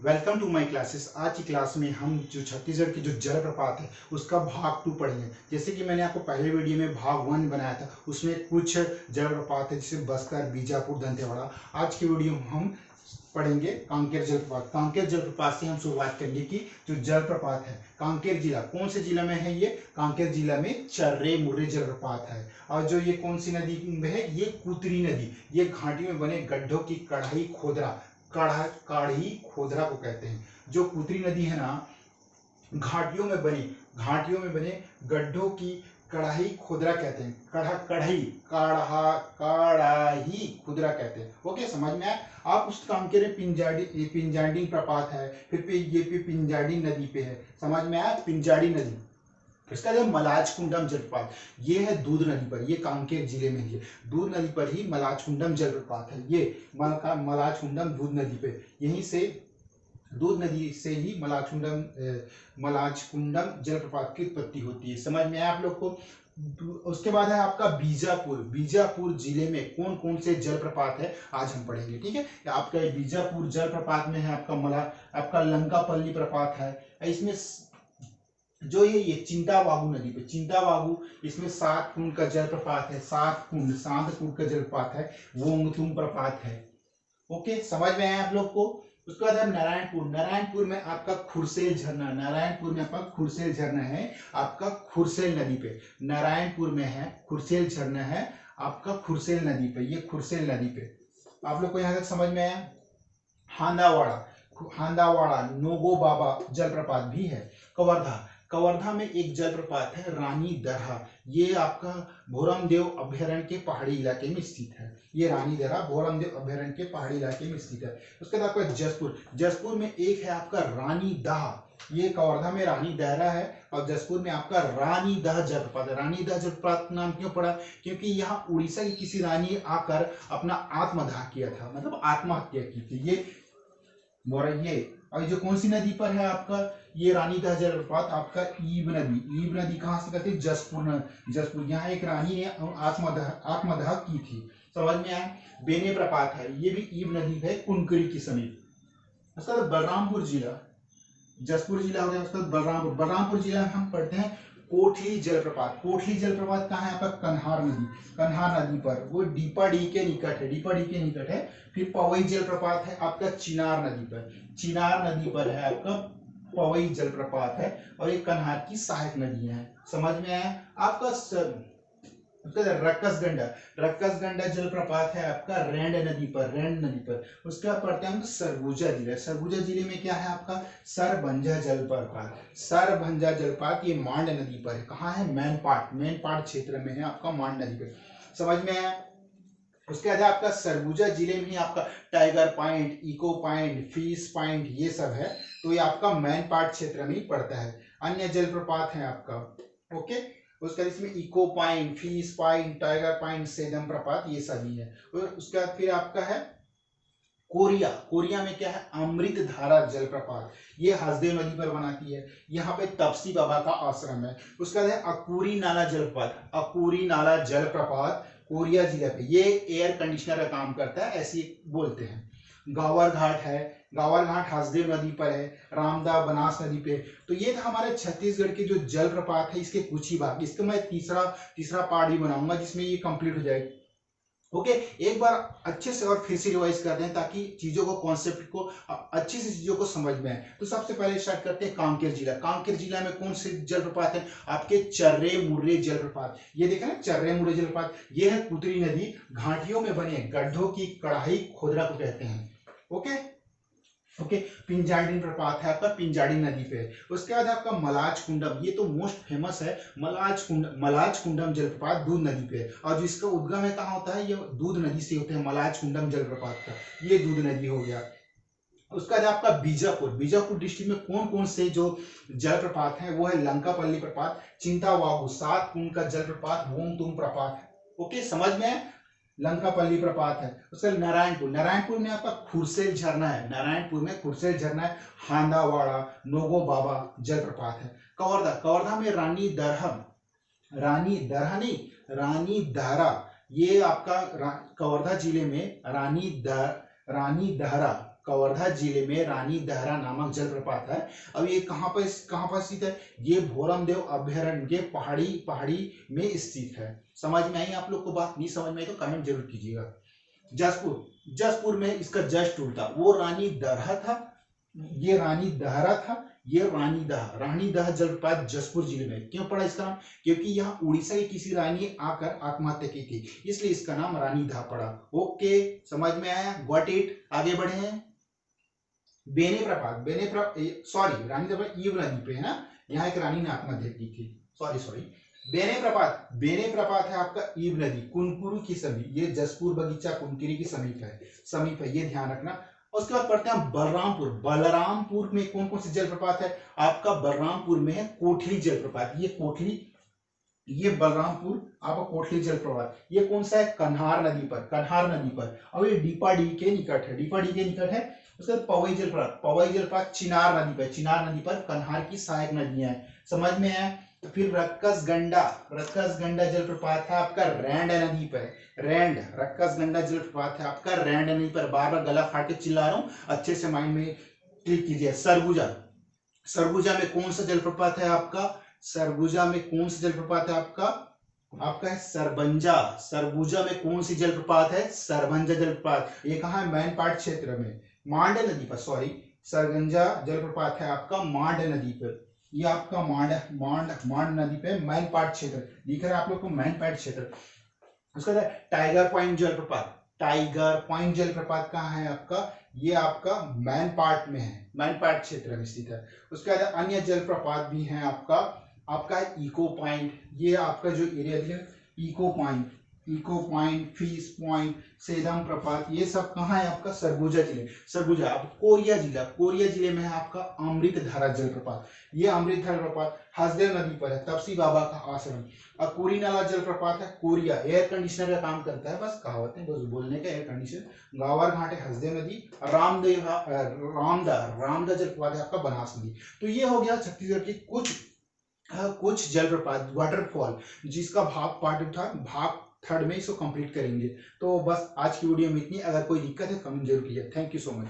Welcome to my classes. आज की class में हम जो छत्तीसगढ़ की जो जलप्रपात है उसका भाग 2 पढ़ेंगे। जैसे कि मैंने आपको पहले वीडियो में भाग 1 बनाया था, उसमें कुछ जलप्रपात है जैसे बस्तर, बीजापुर, दंतेवाड़ा। आज की वीडियो में हम पढ़ेंगे कांकेर जलप्रपात। कांकेर जलप्रपात से हम शुरुआत करेंगे कि जो जलप्रपात है कांकेर जिला, कौन से जिला में है? ये कांकेर जिला में चर्रे मुर्रे जलप्रपात है। और जो ये कौन सी नदी में है? ये कुतरी नदी। ये घाटी में बने गड्ढों की कढ़ाई खोदरा काढ़ी खोदरा को कहते हैं। जो कुतरी नदी है ना, घाटियों में बने गड्ढों की कढ़ाई खोदरा कहते हैं। कढ़ाही खुदरा कहते हैं। ओके, समझ में आया? आप उस कांकेर में पिंजाडी प्रपात है, फिर ये पिंजाडी नदी पे है। समझ में आया? पिंजाडी नदी। इसका जो मलाजकुंडम जलप्रपात, ये है दूध नदी पर, ये कांकेर जिले में है। दूध नदी पर ही मलाजकुंडम जलप्रपात है। ये मलाजकुंडम दूध नदी पे, यहीं से दूध नदी से ही मलाजकुंडम जलप्रपात की उत्पत्ति होती है। समझ में आया आप लोग को? उसके बाद है आपका बीजापुर जिले में कौन कौन से जलप्रपात है आज हम पढ़ेंगे। ठीक है, आपका बीजापुर जलप्रपात में है आपका लंकापल्ली प्रपात है। इसमें जो ये चिंतावागु नदी पे, चिंतावागु, इसमें 7 कुंड का जलप्रपात है। 7 कुंड का जलप्रपात है। वोंगतुम प्रपात है। ओके, समझ में आया आप लोग को? उसके बाद है नारायणपुर में आपका खुरसेल झरना, है आपका खुरसेल नदी पे। नारायणपुर में है खुरसेल झरना है आपका खुरसेल नदी पे, ये खुरसेल नदी पे। आप लोग को यहाँ तक समझ में आया? हांदावाड़ा नोगो बाबा जलप्रपात भी है। कवर्धा में एक जलप्रपात है रानी दरहा, ये आपका भोरमदेव अभ्यारण्य के पहाड़ी इलाके में स्थित है। ये रानी दरहा भोरमदेव अभ्यारण्य के पहाड़ी इलाके में स्थित है। उसके बाद आपका जसपुर में एक है आपका रानी दहा, ये कवर्धा में रानी दहरा है और जसपुर में आपका रानी दह जलप्रपात है। रानी दह जलप्रपात नाम क्यों पड़ा? क्योंकि यहाँ उड़ीसा की किसी रानी आकर अपना आत्मदाह किया था, मतलब आत्महत्या की थी। ये और जो कौन सी नदी पर है आपका ये रानी दह जलप्रपात? आपका ईब नदी कहाँ से कहते हैं? जसपुर। यहाँ एक रानी ने आत्मदाह की थी। समझ में आया? बेने प्रपात है, ये भी ईब नदी है कुनकुरी के समीप। उसका बलरामपुर जिला, जसपुर जिला हो गया। उसका बलरामपुर जिला में हम पढ़ते हैं कोठली जलप्रपात कहाँ है आपका? कन्हार नदी पर, वो डीपाडी के निकट है। फिर पवई जलप्रपात है आपका चिनार नदी पर है आपका पवई जलप्रपात है, और ये कन्हार की सहायक नदी है। समझ में आया आपका? रक्कसगंडा जलप्रपात है आपका रेंड नदी पर। उसके बाद पढ़ते हैं हम सरगुजा जिले में क्या है आपका? सरभंजा जलप्रपात, ये मांड नदी पर है। कहाँ है? मैनपाट क्षेत्र में है आपका, मांड नदी पर। समझ में आया? उसके बाद आपका सरगुजा जिले में ही आपका tiger point, eco point, fish point, ये सब है। तो ये आपका मैनपाट क्षेत्र में ही पड़ता है। अन्य जलप्रपात है आपका। ओके, उसके बाद इसमें echo point, fish point, tiger point, Sedam प्रपात, ये सभी है। और उसके बाद फिर आपका है कोरिया में क्या है? अमृत धारा जलप्रपात, ये हसदेव नदी पर बनाती है। यहाँ पे तपसी बाबा का आश्रम है। उसके बाद है अकूरी नाला जलप्रपात कोरिया जिले पे, ये एयर कंडीशनर का काम करता है, ऐसे बोलते हैं। गावर घाट हसदेव नदी पर है। रामदा बनास नदी पे। तो ये था हमारे छत्तीसगढ़ के जो जलप्रपात है, इसके कुछ ही भाग। इसका मैं तीसरा पार्ट ही बनाऊंगा जिसमें ये कंप्लीट हो जाए। ओके, एक बार अच्छे से और फिर से रिवाइज करते हैं ताकि चीजों को, कॉन्सेप्ट को अच्छी से चीजों को समझ में आए। तो सबसे पहले स्टार्ट करते हैं कांकेर जिला में कौन से जलप्रपात है? आपके चर्रे मुर्रे जलप्रपात। ये देखा ना, चर्रे मुर्रे जलप्रपात, ये है कुतरी नदी, घाटियों में बने गड्ढों की कढ़ाई खोदरा को कहते हैं। ओके, पिंजाडी प्रपात है आपका, पिंजाडी नदी पे। उसके बाद आपका मलाजकुंडम, ये तो मोस्ट फेमस है। मलाजकुंडम जलप्रपात दूध नदी पे, और जिसका उद्गम है कहाँ होता है? ये दूध नदी से होते हैं मलाजकुंडम जलप्रपात का, ये दूध नदी हो गया। उसका बाद आपका बीजापुर डिस्ट्रिक्ट में कौन कौन से जो जलप्रपात हैं? वो है लंकापल्ली प्रपात, चिंतावागु, 7 कुंड का जलप्रपात, वोंगतुम प्रपात। ओके, समझ में? लंकापल्ली प्रपात है। उसका नारायणपुर में आपका खुरसेल झरना है। हांदावाड़ा नोगो बाबा जलप्रपात है। कवर्धा में रानी दहरा, ये आपका कवर्धा जिले में रानी दहरा कवर्धा जिले में रानी दहरा नामक जलप्रपात है। अब ये कहाँ पर स्थित है? ये भोरमदेव अभयारण्य के पहाड़ी में स्थित है। समझ में आई आप लोग को बात? नहीं समझ में आई तो कमेंट जरूर कीजिएगा। जसपुर में इसका जस्ट उल्टा, वो रानी दहरा था, ये रानी दहरा था, ये रानी दह जलप्रपात जसपुर जिले में। क्यों पड़ा इसका नाम? क्योंकि यहाँ उड़ीसा की किसी रानी ने आकर आत्महत्या की थी, इसलिए इसका नाम रानी दह पड़ा। ओके, समझ में आया? Got it? आगे बढ़े हैं। बेने प्रपात सॉरी, रानी दह ईव नदी पे है ना, यहाँ एक रानी ने आत्महत्या की थी। सॉरी, बेने प्रपात है आपका ईव नदी, कुनकुरु की समीप, ये जसपुर बगीचा कुनकुरी की समीप है, ये ध्यान रखना। उसके बाद पढ़ते हैं बलरामपुर में कौन कौन से जलप्रपात है? आपका बलरामपुर में है कोठली जलप्रपात, ये बलरामपुर आपका कोठली जलप्रपात, ये कौन सा है? कन्हार नदी पर। अब ये डीपाडी के निकट है। उसके बाद पवई जलप्रपात चिनार नदी पर, कन्हार की सहायक नदियां है। समझ में है? तो फिर रक्कसगंडा जलप्रपात है आपका रैंड नदी पर। रक्कसगंडा जलप्रपात है आपका रैंड नदी पर। बार बार गला फाड़ के चिल्ला रहा हूं, अच्छे से माइंड में क्लिक कीजिए। सरगुजा में कौन सा जलप्रपात है आपका? आपका है सरबंजा। सरगुजा में कौन सी जलप्रपात है? सरबंजा जलप्रपात। ये कहाँ है? मैनपाट क्षेत्र में, मांड नदी पर। सरगंजा जलप्रपात है आपका मांड नदी पर। ये आपका मांड नदी पे मैनपाट क्षेत्र दिख रहा है आप लोग को, मैनपाट क्षेत्र। उसका टाइगर पॉइंट जलप्रपात कहाँ है आपका? ये आपका मैनपाट में है, मैनपाट क्षेत्र में स्थित है। उसके बाद अन्य जलप्रपात भी हैं आपका इको पॉइंट, ये आपका जो एरिया दिया eco point, fish point, Sedam प्रपात, ये सब कहाँ है आपका? सरगुजा। आप कोरिया जिले में है आपका अमृतधारा जलप्रपात। ये अमृतधारा जलप्रपात हसदेव नदी पर है, तपसी बाबा का आश्रम। अकुरी नाला जलप्रपात है कोरिया, एयर कंडीशनर का काम करता है, बस कहावत है, बस बोलने का, एयर कंडीशनर। गावर घाट है हसदेव नदी। रामदा जलप्रपात है आपका बनास नदी। तो ये हो गया छत्तीसगढ़ की कुछ जलप्रपात, वाटरफॉल, जिसका भाग थर्ड में इसको कंप्लीट करेंगे। तो बस आज की वीडियो में इतनी। अगर कोई दिक्कत है कमेंट जरूर कीजिए। Thank you so much.